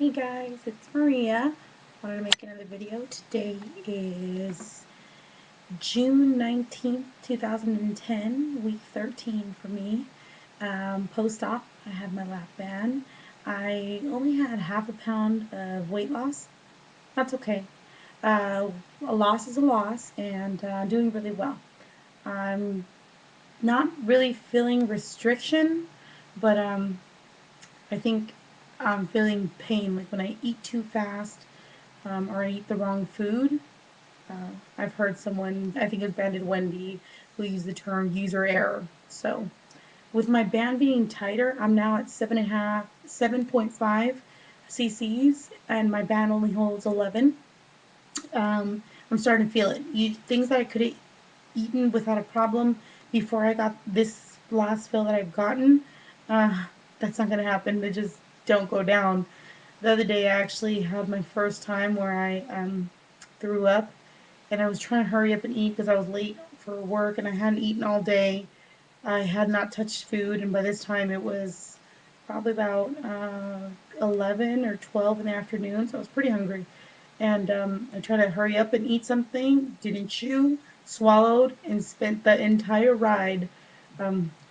Hey guys, it's Maria. Wanted to make another video. Today is June 19th, 2010, week 13 for me. Post-op, I had my lap band. I only had half a pound of weight loss. That's okay. A loss is a loss, and I'm doing really well. I'm not really feeling restriction, but I think I'm feeling pain, like when I eat too fast or I eat the wrong food. I've heard someone, I think it was Banded Wendy, who used the term user error. So with my band being tighter, I'm now at 7.5 cc's, and my band only holds 11. I'm starting to feel it. Things that I could have eaten without a problem before I got this last fill that I've gotten, uh, that's not going to happen. They just don't go down. The other day, I actually had my first time where I threw up, and I was trying to hurry up and eat because I was late for work and I hadn't eaten all day. I had not touched food, and by this time it was probably about 11 or 12 in the afternoon, so I was pretty hungry. And I tried to hurry up and eat something, didn't chew, swallowed, and spent the entire ride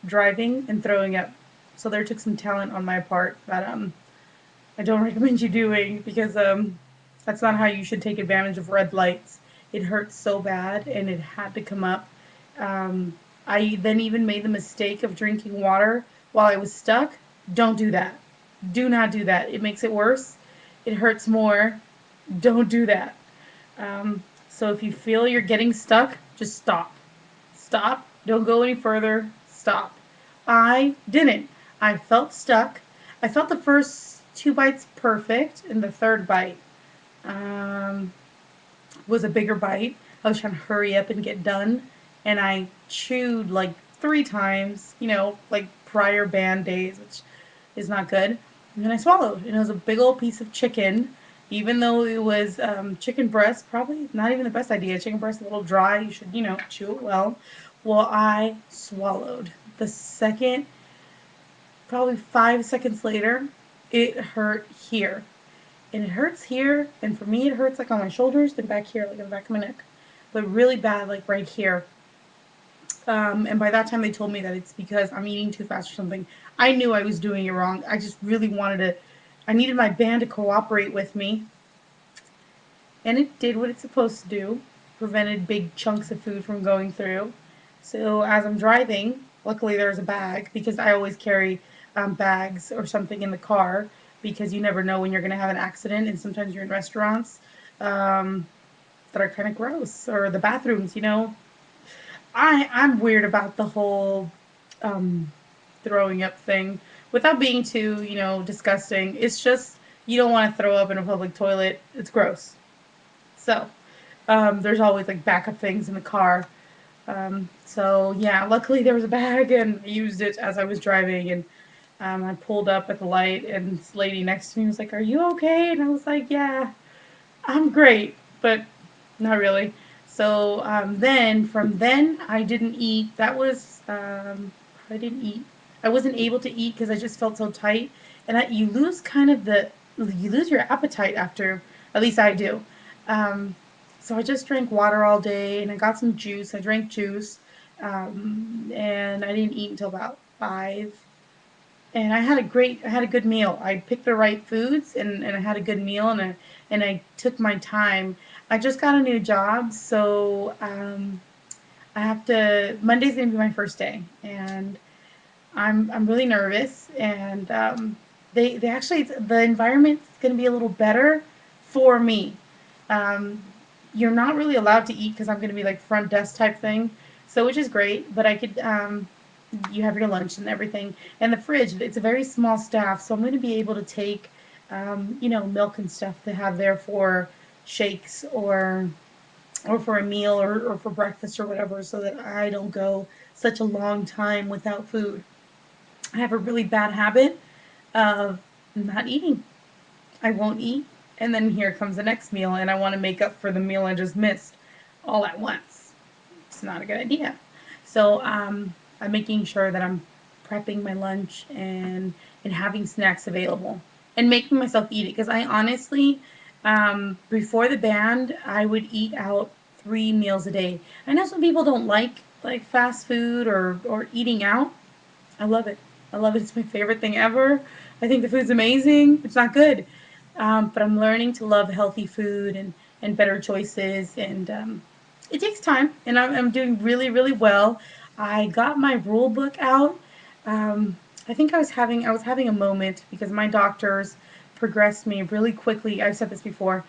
driving and throwing up. So there took some talent on my part that I don't recommend you doing, because that's not how you should take advantage of red lights. It hurts so bad and it had to come up. Um, I then even made the mistake of drinking water while I was stuck. Don't do that. Do not do that. It makes it worse. It hurts more. Don't do that. So if you feel you're getting stuck, just stop. Stop. Don't go any further. Stop. I didn't. I felt stuck. I felt the first two bites perfect, and the third bite um, was a bigger bite. I was trying to hurry up and get done, and I chewed like 3 times, like prior band days, which is not good. And then I swallowed, and it was a big old piece of chicken. Even though it was chicken breast, probably not even the best idea. Chicken breast is a little dry. You should, chew it well. Well, I swallowed. The second, probably 5 seconds later, it hurt here. And it hurts here, and for me, it hurts like on my shoulders, then back here, like in the back of my neck. But really bad, like right here. And by that time, they told me that it's because I'm eating too fast or something. I knew I was doing it wrong. I just really wanted to, I needed my band to cooperate with me. And it did what it's supposed to do, prevented big chunks of food from going through. So as I'm driving, luckily there's a bag, because I always carry bags or something in the car, because you never know when you're going to have an accident, and sometimes you're in restaurants um, that are kind of gross, or the bathrooms. I'm weird about the whole um, throwing up thing, without being too, disgusting. It's just, you don't want to throw up in a public toilet. It's gross. So there's always like backup things in the car. So yeah, luckily there was a bag, and I used it as I was driving, and I pulled up at the light, and this lady next to me was like, "Are you okay?" And I was like, "Yeah, I'm great, but not really." So then, from then, I didn't eat. That was, I didn't eat. I wasn't able to eat because I just felt so tight, and you lose kind of you lose your appetite after. At least I do. Um, so I just drank water all day, and I got some juice. I drank juice, and I didn't eat until about 5. And I had a good meal. I picked the right foods, and I had a good meal, and I took my time. I just got a new job, so I have to. Monday's gonna be my first day, and I'm really nervous. And they actually, the environment's gonna be a little better for me. Um, you're not really allowed to eat because I'm gonna be like front desk type thing, so which is great. But I could you have your lunch and everything. And the fridge, it's a very small staff, so I'm going to be able to take, milk and stuff to have there for shakes, or for a meal, or for breakfast or whatever, so that I don't go such a long time without food. I have a really bad habit of not eating. I won't eat, and then here comes the next meal, and I want to make up for the meal I just missed all at once. It's not a good idea. So I'm making sure that I'm prepping my lunch, and having snacks available. and making myself eat it. Because I honestly, before the band, I would eat out 3 meals a day. I know some people don't like fast food or eating out. I love it. I love it. It's my favorite thing ever. I think the food's amazing. It's not good, but I'm learning to love healthy food and better choices. And it takes time, and I'm doing really, really well. I got my rule book out. I think I was having a moment because my doctors progressed me really quickly. I've said this before.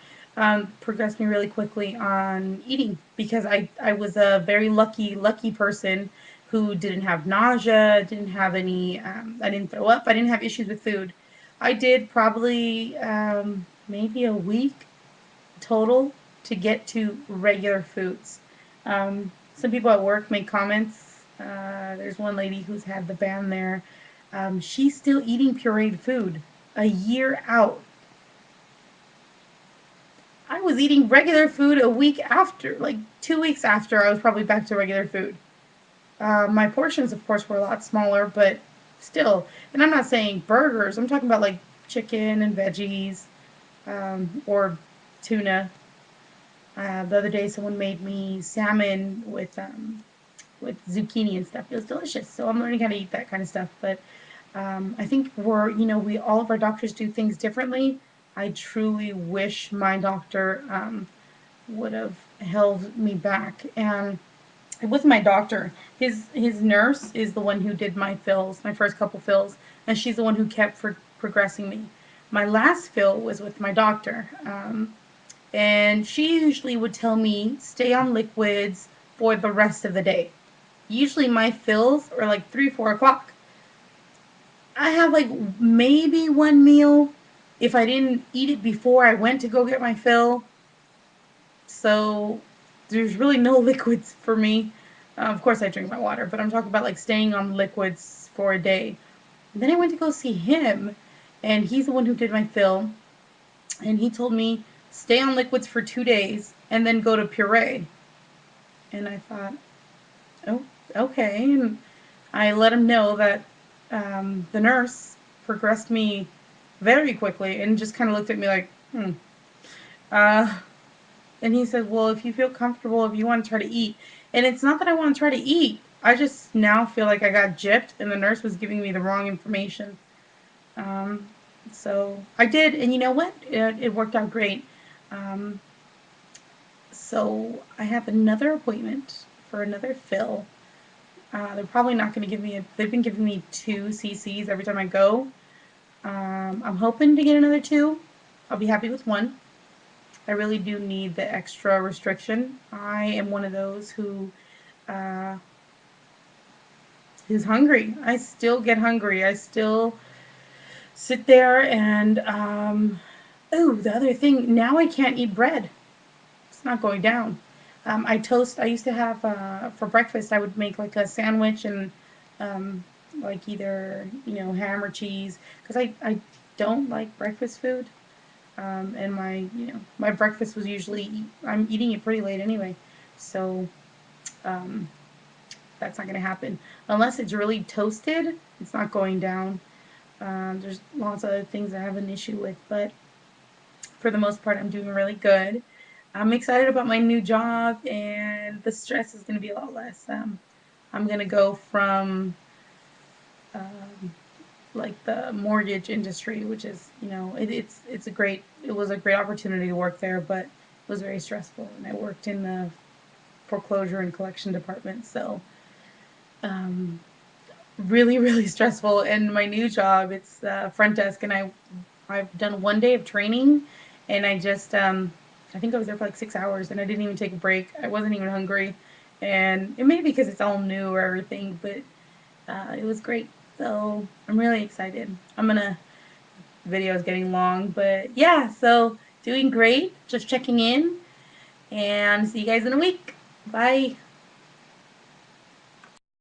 Progressed me really quickly on eating because I was a very lucky person who didn't have nausea, didn't have any, I didn't throw up, I didn't have issues with food. I did probably maybe a week total to get to regular foods. Some people at work make comments. There's one lady who's had the ban there. She's still eating pureed food a year out. I was eating regular food a week after, like 2 weeks after, I was probably back to regular food. My portions, of course, were a lot smaller, but still. And I'm not saying burgers. I'm talking about like chicken and veggies, or tuna. The other day, someone made me salmon with zucchini and stuff. It was delicious. So I'm learning how to eat that kind of stuff. But I think we all of our doctors do things differently. I truly wish my doctor would have held me back. And it wasn't my doctor. His nurse is the one who did my fills, my first couple fills, and she's the one who kept progressing me. My last fill was with my doctor, and she usually would tell me stay on liquids for the rest of the day. Usually my fills are like 3, 4 o'clock. I have like maybe one meal if I didn't eat it before I went to go get my fill. So there's really no liquids for me. Of course, I drink my water, but I'm talking about like staying on liquids for a day. And then I went to go see him, and he's the one who did my fill. And he told me stay on liquids for 2 days and then go to puree. And I thought, oh, okay. And I let him know that the nurse progressed me very quickly and just kind of looked at me like, hmm. Uh, And he said, well, if you feel comfortable, if you want to try to eat. And it's not that I want to try to eat. I just now feel like I got gypped and the nurse was giving me the wrong information. Um, so I did. And you know what? It worked out great. Um, so I have another appointment for another fill. They're probably not going to give me they've been giving me 2 cc's every time I go. I'm hoping to get another 2. I'll be happy with 1. I really do need the extra restriction. I am one of those uh, who's hungry. I still get hungry. I still sit there and oh, the other thing. Now I can't eat bread. It's not going down. I toast. I used to have for breakfast. I would make like a sandwich and um, like either ham or cheese because I don't like breakfast food. And my breakfast was usually I'm eating it pretty late anyway, so um, that's not gonna happen unless it's really toasted. It's not going down. There's lots of other things I have an issue with, but for the most part, I'm doing really good. I'm excited about my new job, and the stress is gonna be a lot less. I'm gonna go from um, like the mortgage industry, which is, it was a great opportunity to work there, but it was very stressful. And I worked in the foreclosure and collection department, so um, really, really stressful. And my new job, it's front desk, and I've done 1 day of training, and I think I was there for like 6 hours, and I didn't even take a break. I wasn't even hungry, and it may be because it's all new or everything, but it was great. So I'm really excited. Video is getting long, but yeah, so doing great. Just checking in, and see you guys in a week. Bye.